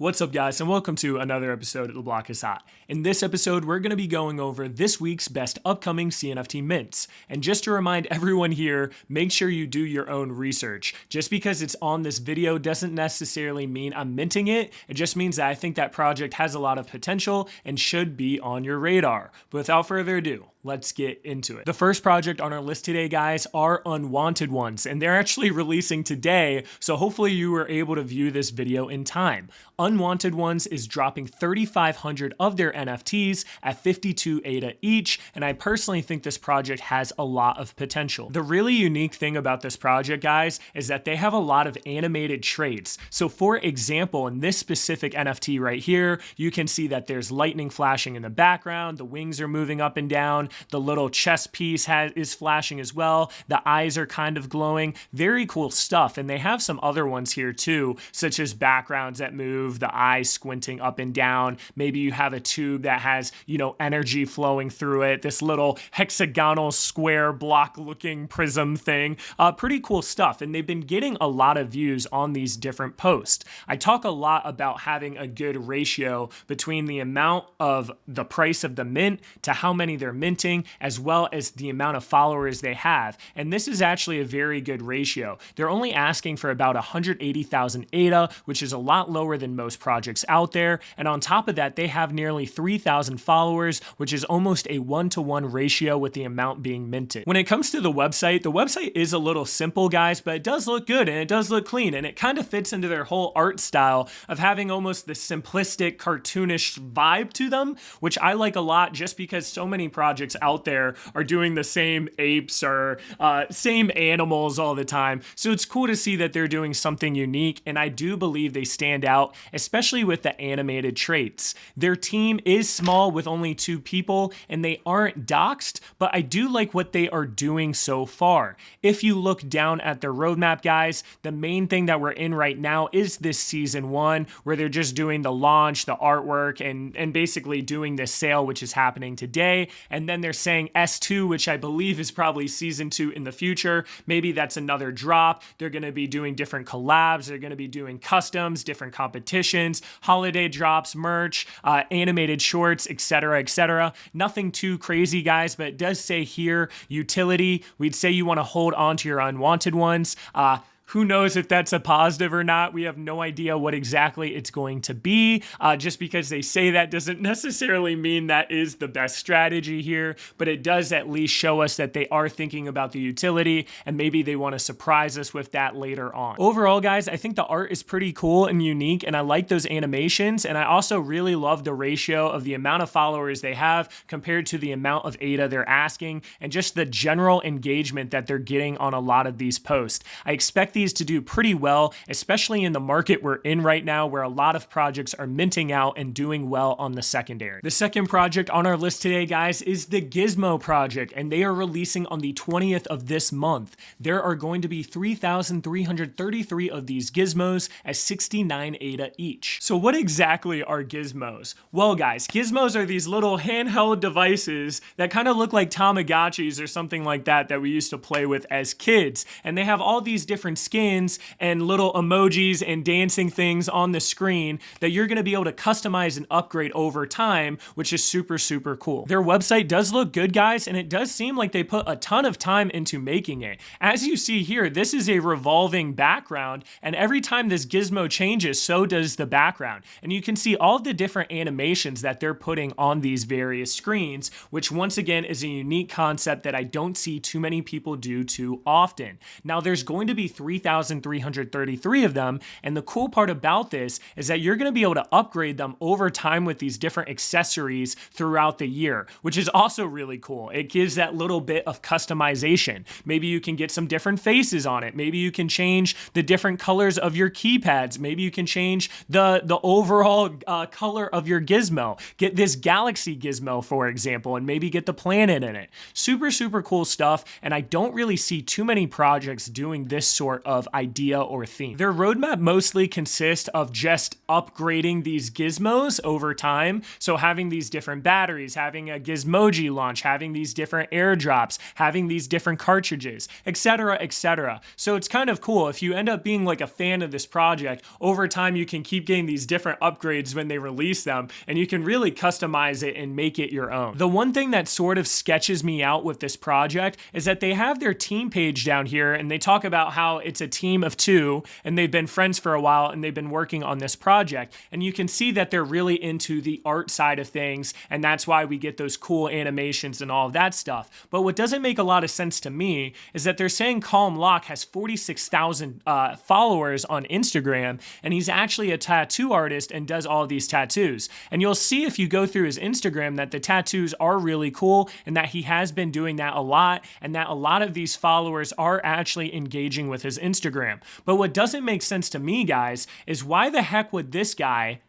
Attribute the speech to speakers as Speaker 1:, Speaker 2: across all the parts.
Speaker 1: What's up, guys, and welcome to another episode of The Block is Hot. In this episode, we're going to be going over this week's best upcoming CNFT mints. And just to remind everyone here, make sure you do your own research. Just because it's on this video doesn't necessarily mean I'm minting it. It just means that I think that project has a lot of potential and should be on your radar. But without further ado, let's get into it. The first project on our list today, guys, are Unwanted Ones, and they're actually releasing today, so hopefully you were able to view this video in time. Unwanted Ones is dropping 3,500 of their NFTs at 52 ADA each, and I personally think this project has a lot of potential. The really unique thing about this project, guys, is that they have a lot of animated traits. So for example, in this specific NFT right here, you can see that there's lightning flashing in the background, the wings are moving up and down, the little chest piece is flashing as well, the eyes are kind of glowing. Very cool stuff, and they have some other ones here too, such as backgrounds that move, the eyes squinting up and down. Maybe you have a tube that has, energy flowing through it, this little hexagonal square block looking prism thing. Pretty cool stuff, and they've been getting a lot of views on these different posts. I talk a lot about having a good ratio between the amount of the price of the mint to how many they're minting, as well as the amount of followers they have. And this is actually a very good ratio. They're only asking for about 180,000 ADA, which is a lot lower than most projects out there. And on top of that, they have nearly 3,000 followers, which is almost a 1-to-1 ratio with the amount being minted. When it comes to the website is a little simple, guys, but it does look good and it does look clean, and it kind of fits into their whole art style of having almost the simplistic, cartoonish vibe to them, which I like a lot just because so many projects out there are doing the same apes or same animals all the time. So it's cool to see that they're doing something unique, and I do believe they stand out, especially with the animated traits. Their team is small with only 2 people, and they aren't doxed, but I do like what they are doing so far. If you look down at their roadmap, guys, the main thing that we're in right now is this season 1, where they're just doing the launch, the artwork, and basically doing this sale, which is happening today. And then they're saying S2, which I believe is probably season 2 in the future. Maybe that's another drop. They're going to be doing different collabs. They're going to be doing customs, different competitions, holiday drops, merch, animated shorts, etc., etc. Nothing too crazy, guys, but it does say here utility. We'd say you want to hold on to your unwanted ones. Who knows if that's a positive or not? We have no idea what exactly it's going to be. Just because they say that doesn't necessarily mean that is the best strategy here, but it does at least show us that they are thinking about the utility, and maybe they want to surprise us with that later on. Overall, guys, I think the art is pretty cool and unique, and I like those animations, and I also really love the ratio of the amount of followers they have compared to the amount of ADA they're asking, and just the general engagement that they're getting on a lot of these posts. I expect these to do pretty well, especially in the market we're in right now, where a lot of projects are minting out and doing well on the secondary. The second project on our list today, guys, is the Gizmoe project, and they are releasing on the 20th of this month. There are going to be 3,333 of these Gizmoes at 69 ADA each. So what exactly are Gizmoes? Well, guys, Gizmoes are these little handheld devices that kind of look like Tamagotchis or something like that we used to play with as kids, and they have all these different skins and little emojis and dancing things on the screen that you're going to be able to customize and upgrade over time, which is super, super cool. Their website does look good, guys, and it does seem like they put a ton of time into making it. As you see here, this is a revolving background, and every time this gizmo changes, so does the background. And you can see all the different animations that they're putting on these various screens, which once again is a unique concept that I don't see too many people do too often. Now, there's going to be 3,333 of them, and the cool part about this is that you're going to be able to upgrade them over time with these different accessories throughout the year, which is also really cool. It gives that little bit of customization. Maybe you can get some different faces on it. Maybe you can change the different colors of your keypads. Maybe you can change the overall color of your gizmo. Get this galaxy gizmo, for example, and maybe get the planet in it. Super, super cool stuff, and I don't really see too many projects doing this sort sort of idea or theme. Their roadmap mostly consists of just upgrading these gizmos over time. So having these different batteries, having a Gizmoji launch, having these different airdrops, having these different cartridges, etc., etc. So it's kind of cool. If you end up being like a fan of this project, over time you can keep getting these different upgrades when they release them, and you can really customize it and make it your own. The one thing that sort of sketches me out with this project is that they have their team page down here, and they talk about how it's a team of 2, and they've been friends for a while, and they've been working on this project. And you can see that they're really into the art side of things, and that's why we get those cool animations and all of that stuff. But what doesn't make a lot of sense to me is that they're saying Calm Lock has 46,000 followers on Instagram, and he's actually a tattoo artist and does all of these tattoos. And you'll see if you go through his Instagram that the tattoos are really cool, and that he has been doing that a lot, and that a lot of these followers are actually engaging with his Instagram. But what doesn't make sense to me, guys, is why the heck would this guy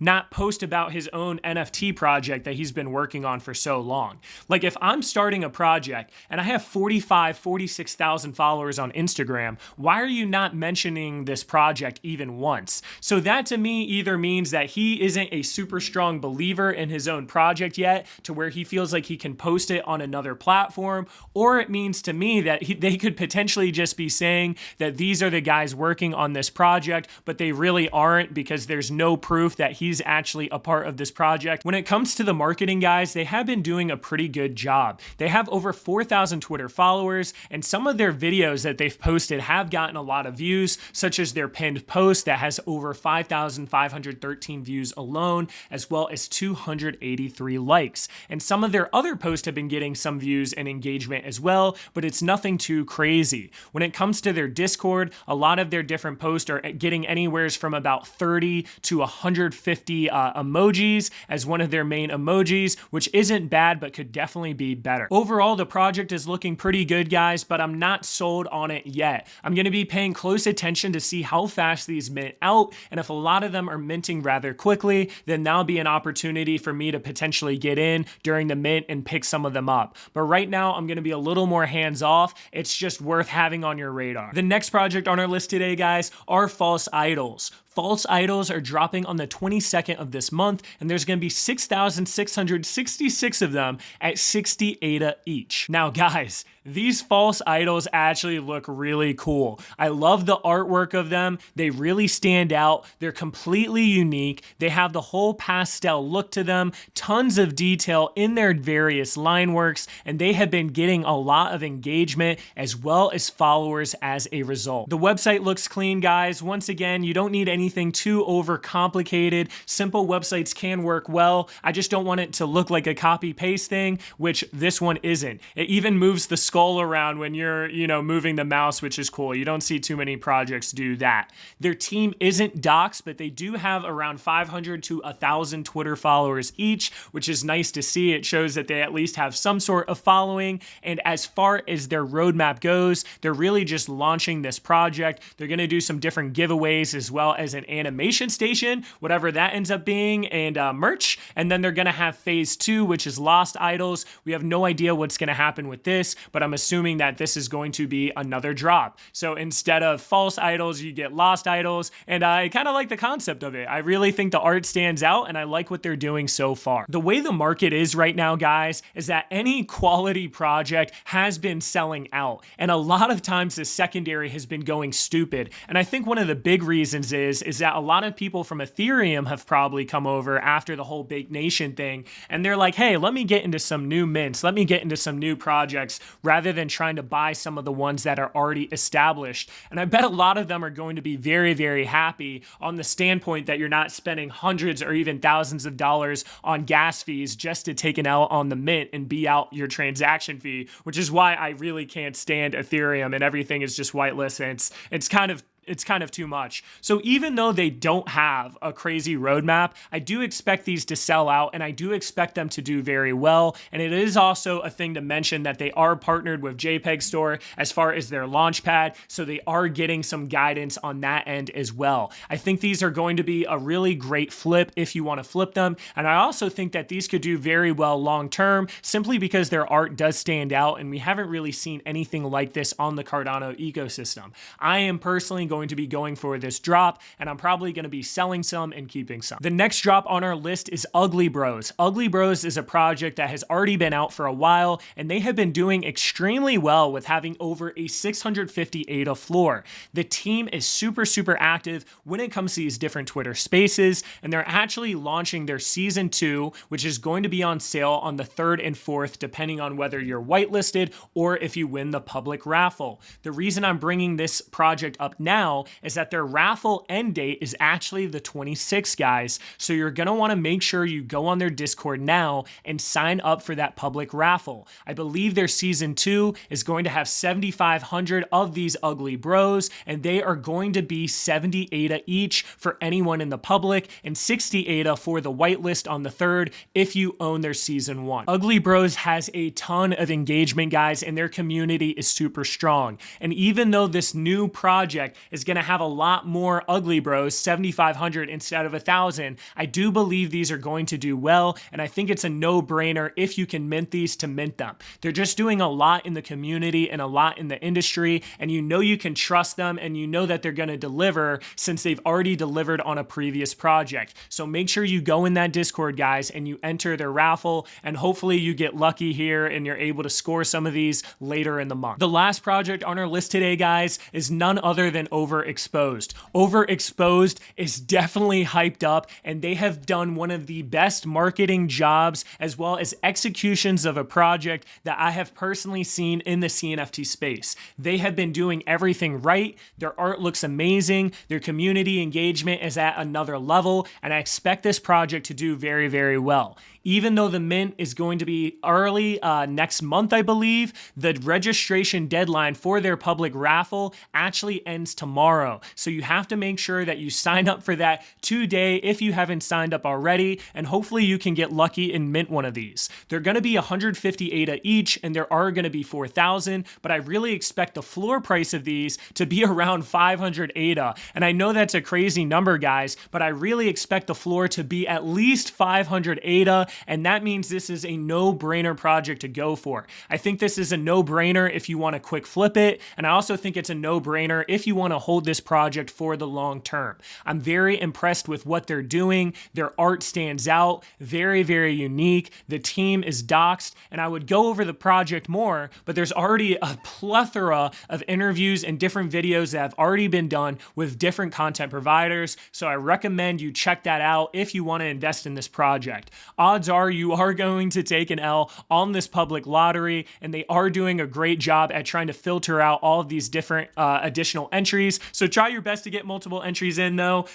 Speaker 1: not post about his own NFT project that he's been working on for so long? Like, if I'm starting a project and I have 46,000 followers on Instagram, why are you not mentioning this project even once? So that to me either means that he isn't a super strong believer in his own project yet to where he feels like he can post it on another platform, or it means to me that they could potentially just be saying that these are the guys working on this project, but they really aren't, because there's no proof that he's actually a part of this project. When it comes to the marketing, guys, they have been doing a pretty good job. They have over 4,000 Twitter followers, and some of their videos that they've posted have gotten a lot of views, such as their pinned post that has over 5,513 views alone, as well as 283 likes. And some of their other posts have been getting some views and engagement as well, but it's nothing too crazy. When it comes to their Discord, a lot of their different posts are getting anywhere from about 30 to 150 emojis as one of their main emojis, which isn't bad, but could definitely be better. Overall, the project is looking pretty good, guys, but I'm not sold on it yet. I'm going to be paying close attention to see how fast these mint out, and if a lot of them are minting rather quickly, then that'll be an opportunity for me to potentially get in during the mint and pick some of them up. But right now, I'm going to be a little more hands-off. It's just worth having on your radar. The next project on our list today, guys, are False Idols. False Idols are dropping on the 22nd of this month, and there's going to be 6,666 of them at 60 ADA each. Now, guys, these false idols actually look really cool. I love the artwork of them. They really stand out. They're completely unique. They have the whole pastel look to them, tons of detail in their various line works, and they have been getting a lot of engagement as well as followers as a result. The website looks clean, guys. Once again, you don't need anything too overcomplicated. Simple websites can work well. I just don't want it to look like a copy-paste thing, which this one isn't. It even moves the skull around when you're, moving the mouse, which is cool. You don't see too many projects do that. Their team isn't doxed, but they do have around 500 to 1,000 Twitter followers each, which is nice to see. It shows that they at least have some sort of following. And as far as their roadmap goes, they're really just launching this project. They're going to do some different giveaways as well as an animation station, whatever that ends up being, and merch. And then they're going to have phase 2, which is Lost Idols. We have no idea what's going to happen with this, but I'm assuming that this is going to be another drop. So instead of false idols, you get lost idols, and I kind of like the concept of it. I really think the art stands out, and I like what they're doing so far. The way the market is right now, guys, is that any quality project has been selling out, and a lot of times the secondary has been going stupid. And I think one of the big reasons is that a lot of people from Ethereum have probably come over after the whole Big Nation thing, and they're like, hey, let me get into some new mints, let me get into some new projects, rather than trying to buy some of the ones that are already established. And I bet a lot of them are going to be very, very happy on the standpoint that you're not spending hundreds or even thousands of dollars on gas fees just to take an L on the mint and be out your transaction fee, which is why I really can't stand Ethereum and everything is just whitelist. And it's kind of it's kind of too much. So even though they don't have a crazy roadmap, I do expect these to sell out, and I do expect them to do very well. And it is also a thing to mention that they are partnered with JPEG Store as far as their launchpad, so they are getting some guidance on that end as well. I think these are going to be a really great flip if you want to flip them. And I also think that these could do very well long term, simply because their art does stand out, and we haven't really seen anything like this on the Cardano ecosystem. I am personally going to be going for this drop, and I'm probably going to be selling some and keeping some. The next drop on our list is Ugly Bros. Ugly Bros is a project that has already been out for a while, and they have been doing extremely well with having over a 650 ADA floor. The team is super active when it comes to these different Twitter spaces, and they're actually launching their season 2, which is going to be on sale on the 3rd and 4th, depending on whether you're whitelisted or if you win the public raffle. The reason I'm bringing this project up now is that their raffle end date is actually the 26th, guys. So you're going to want to make sure you go on their Discord now and sign up for that public raffle. I believe their season 2 is going to have 7,500 of these Ugly Bros, and they are going to be 70 ADA each for anyone in the public and 60 ADA for the whitelist on the 3rd if you own their season 1. Ugly Bros has a ton of engagement, guys, and their community is super strong. And even though this new project is going to have a lot more Ugly Bros, 7,500 instead of 1,000, I do believe these are going to do well, and I think it's a no-brainer if you can mint these to mint them. They're just doing a lot in the community and a lot in the industry, and you know you can trust them, and you know that they're going to deliver since they've already delivered on a previous project. So make sure you go in that Discord, guys, and you enter their raffle, and hopefully you get lucky here and you're able to score some of these later in the month. The last project on our list today, guys, is none other than Overexposed. Overexposed is definitely hyped up, and they have done one of the best marketing jobs as well as executions of a project that I have personally seen in the CNFT space. They have been doing everything right. Their art looks amazing. Their community engagement is at another level, and I expect this project to do very well. Even though the mint is going to be early next month, I believe, the registration deadline for their public raffle actually ends tomorrow. So you have to make sure that you sign up for that today if you haven't signed up already, and hopefully you can get lucky and mint one of these. They're going to be 150 ADA each, and there are going to be 4,000, but I really expect the floor price of these to be around 500 ADA. And I know that's a crazy number, guys, but I really expect the floor to be at least 500 ADA, and that means this is a no-brainer project to go for. I think this is a no-brainer if you want to quick flip it, and I also think it's a no-brainer if you want to hold this project for the long term. I'm very impressed with what they're doing. Their art stands out, very unique. The team is doxed, and I would go over the project more, but there's already a plethora of interviews and different videos that have already been done with different content providers, so I recommend you check that out if you want to invest in this project. Odds are you are going to take an L on this public lottery, and they are doing a great job at trying to filter out all of these different additional entries. So try your best to get multiple entries in, though.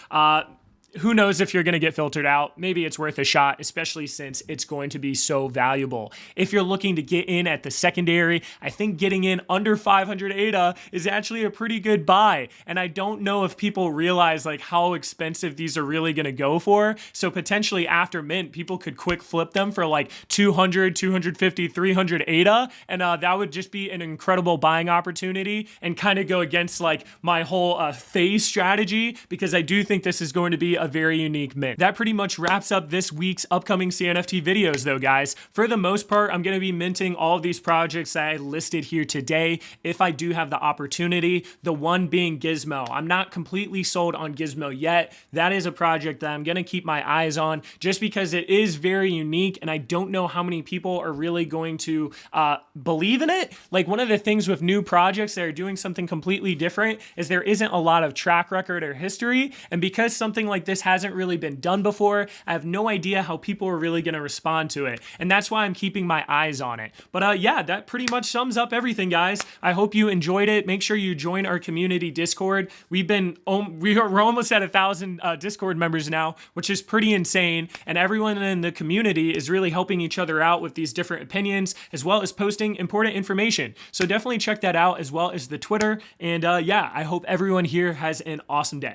Speaker 1: Who knows if you're going to get filtered out? Maybe it's worth a shot, especially since it's going to be so valuable. If you're looking to get in at the secondary, I think getting in under 500 ADA is actually a pretty good buy. And I don't know if people realize like how expensive these are really going to go for. So potentially after mint, people could quick flip them for like 200, 250, 300 ADA. And that would just be an incredible buying opportunity and kind of go against like my whole phase strategy, because I do think this is going to be a very unique mint. That pretty much wraps up this week's upcoming CNFT videos though, guys. For the most part, I'm going to be minting all of these projects that I listed here today if I do have the opportunity, the one being Gizmoe. I'm not completely sold on Gizmoe yet. That is a project that I'm going to keep my eyes on just because it is very unique, and I don't know how many people are really going to believe in it. Like, one of the things with new projects that are doing something completely different is there isn't a lot of track record or history, and because something like like this hasn't really been done before. I have no idea how people are really going to respond to it, and that's why I'm keeping my eyes on it. But yeah, that pretty much sums up everything, guys. I hope you enjoyed it. Make sure you join our community Discord. We're almost at 1,000 Discord members now, which is pretty insane, and everyone in the community is really helping each other out with these different opinions, as well as posting important information. So definitely check that out, as well as the Twitter. And yeah, I hope everyone here has an awesome day.